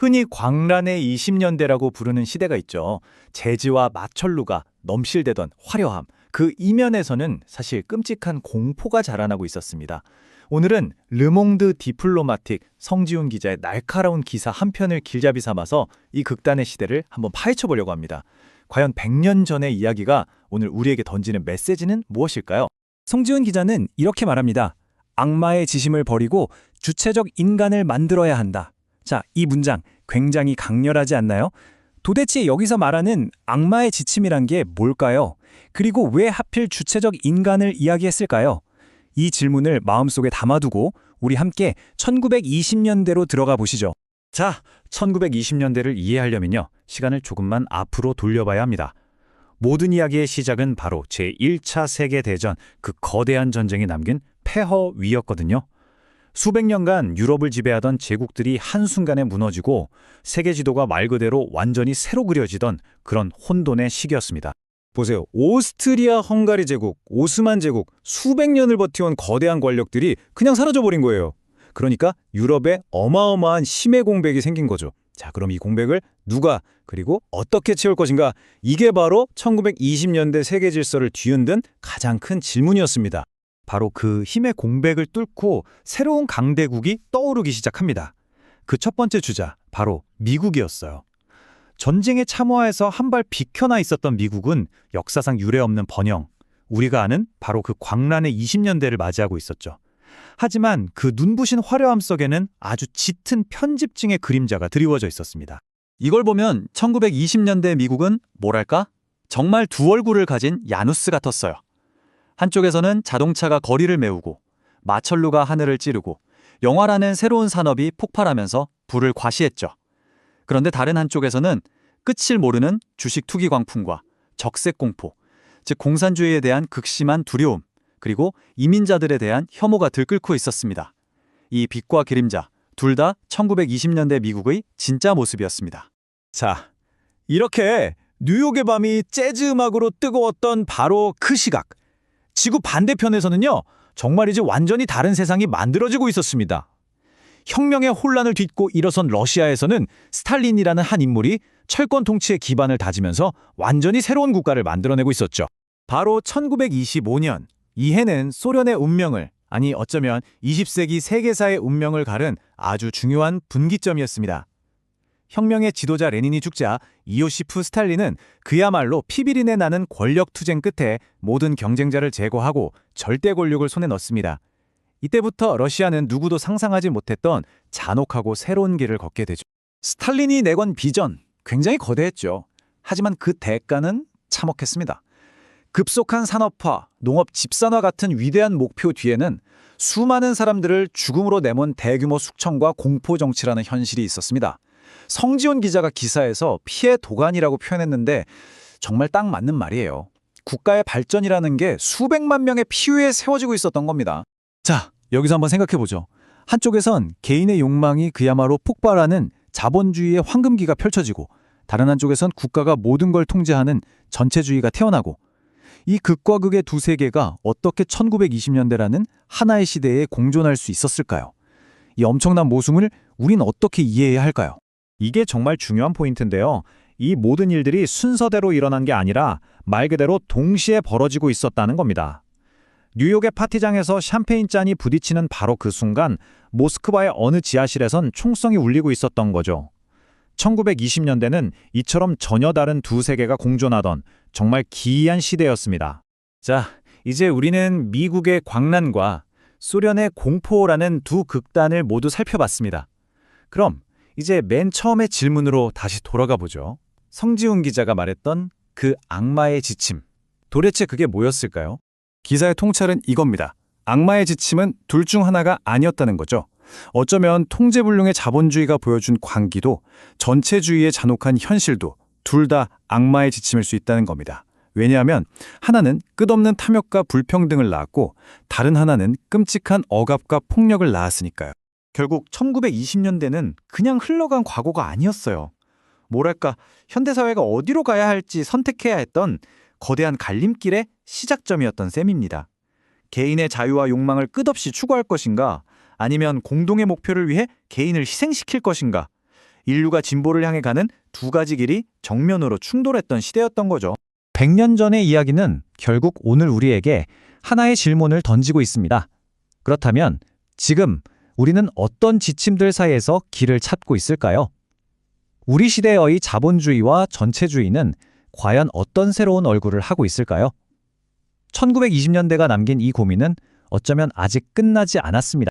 흔히 광란의 20년대라고 부르는 시대가 있죠. 재즈와 마철루가 넘실대던 화려함, 그 이면에서는 사실 끔찍한 공포가 자라나고 있었습니다. 오늘은 르몽드 디플로마틱 성지훈 기자의 날카로운 기사 한 편을 길잡이 삼아서 이 극단의 시대를 한번 파헤쳐 보려고 합니다. 과연 100년 전의 이야기가 오늘 우리에게 던지는 메시지는 무엇일까요? 성지훈 기자는 이렇게 말합니다. 악마의 지심을 버리고 주체적 인간을 만들어야 한다. 자, 이 문장 굉장히 강렬하지 않나요? 도대체 여기서 말하는 악마의 지침이란 게 뭘까요? 그리고 왜 하필 주체적 인간을 이야기했을까요? 이 질문을 마음속에 담아두고 우리 함께 1920년대로 들어가 보시죠. 자, 1920년대를 이해하려면요, 시간을 조금만 앞으로 돌려봐야 합니다. 모든 이야기의 시작은 바로 제1차 세계대전, 그 거대한 전쟁이 남긴 폐허 위였거든요. 수백 년간 유럽을 지배하던 제국들이 한순간에 무너지고 세계 지도가 말 그대로 완전히 새로 그려지던 그런 혼돈의 시기였습니다. 보세요. 오스트리아 헝가리 제국, 오스만 제국, 수백 년을 버텨온 거대한 권력들이 그냥 사라져버린 거예요. 그러니까 유럽에 어마어마한 힘의 공백이 생긴 거죠. 자, 그럼 이 공백을 누가 그리고 어떻게 채울 것인가? 이게 바로 1920년대 세계 질서를 뒤흔든 가장 큰 질문이었습니다. 바로 그 힘의 공백을 뚫고 새로운 강대국이 떠오르기 시작합니다. 그 첫 번째 주자, 바로 미국이었어요. 전쟁에 참호해서 한 발 비켜나 있었던 미국은 역사상 유례없는 번영, 우리가 아는 바로 그 광란의 20년대를 맞이하고 있었죠. 하지만 그 눈부신 화려함 속에는 아주 짙은 편집증의 그림자가 드리워져 있었습니다. 이걸 보면 1920년대 미국은 뭐랄까? 정말 두 얼굴을 가진 야누스 같았어요. 한쪽에서는 자동차가 거리를 메우고 마철루가 하늘을 찌르고 영화라는 새로운 산업이 폭발하면서 불을 과시했죠. 그런데 다른 한쪽에서는 끝을 모르는 주식 투기 광풍과 적색 공포, 즉 공산주의에 대한 극심한 두려움, 그리고 이민자들에 대한 혐오가 들끓고 있었습니다. 이 빛과 그림자, 둘 다 1920년대 미국의 진짜 모습이었습니다. 자, 이렇게 뉴욕의 밤이 재즈 음악으로 뜨거웠던 바로 그 시각. 지구 반대편에서는요, 정말 이제 완전히 다른 세상이 만들어지고 있었습니다. 혁명의 혼란을 딛고 일어선 러시아에서는 스탈린이라는 한 인물이 철권 통치의 기반을 다지면서 완전히 새로운 국가를 만들어내고 있었죠. 바로 1925년, 이 해는 소련의 운명을, 아니 어쩌면 20세기 세계사의 운명을 가른 아주 중요한 분기점이었습니다. 혁명의 지도자 레닌이 죽자 이오시프 스탈린은 그야말로 피비린내 나는 권력 투쟁 끝에 모든 경쟁자를 제거하고 절대 권력을 손에 넣습니다. 이때부터 러시아는 누구도 상상하지 못했던 잔혹하고 새로운 길을 걷게 되죠. 스탈린이 내건 비전, 굉장히 거대했죠. 하지만 그 대가는 참혹했습니다. 급속한 산업화, 농업 집산화 같은 위대한 목표 뒤에는 수많은 사람들을 죽음으로 내몬 대규모 숙청과 공포 정치라는 현실이 있었습니다. 성지훈 기자가 기사에서 피해 도가니라고 표현했는데 정말 딱 맞는 말이에요. 국가의 발전이라는 게 수백만 명의 피 위에 세워지고 있었던 겁니다. 자, 여기서 한번 생각해보죠. 한쪽에선 개인의 욕망이 그야말로 폭발하는 자본주의의 황금기가 펼쳐지고, 다른 한쪽에선 국가가 모든 걸 통제하는 전체주의가 태어나고, 이 극과 극의 두 세계가 어떻게 1920년대라는 하나의 시대에 공존할 수 있었을까요? 이 엄청난 모순을 우린 어떻게 이해해야 할까요? 이게 정말 중요한 포인트인데요. 이 모든 일들이 순서대로 일어난 게 아니라 말 그대로 동시에 벌어지고 있었다는 겁니다. 뉴욕의 파티장에서 샴페인 잔이 부딪히는 바로 그 순간 모스크바의 어느 지하실에선 총성이 울리고 있었던 거죠. 1920년대는 이처럼 전혀 다른 두 세계가 공존하던 정말 기이한 시대였습니다. 자, 이제 우리는 미국의 광란과 소련의 공포라는 두 극단을 모두 살펴봤습니다. 그럼 이제 맨 처음의 질문으로 다시 돌아가 보죠. 성지훈 기자가 말했던 그 악마의 지침. 도대체 그게 뭐였을까요? 기사의 통찰은 이겁니다. 악마의 지침은 둘 중 하나가 아니었다는 거죠. 어쩌면 통제불능의 자본주의가 보여준 광기도 전체주의의 잔혹한 현실도 둘 다 악마의 지침일 수 있다는 겁니다. 왜냐하면 하나는 끝없는 탐욕과 불평등을 낳았고 다른 하나는 끔찍한 억압과 폭력을 낳았으니까요. 결국 1920년대는 그냥 흘러간 과거가 아니었어요. 뭐랄까, 현대사회가 어디로 가야 할지 선택해야 했던 거대한 갈림길의 시작점이었던 셈입니다. 개인의 자유와 욕망을 끝없이 추구할 것인가, 아니면 공동의 목표를 위해 개인을 희생시킬 것인가, 인류가 진보를 향해 가는 두 가지 길이 정면으로 충돌했던 시대였던 거죠. 100년 전의 이야기는 결국 오늘 우리에게 하나의 질문을 던지고 있습니다. 그렇다면 지금 우리는 어떤 지침들 사이에서 길을 찾고 있을까요? 우리 시대의 자본주의와 전체주의는 과연 어떤 새로운 얼굴을 하고 있을까요? 1920년대가 남긴 이 고민은 어쩌면 아직 끝나지 않았습니다.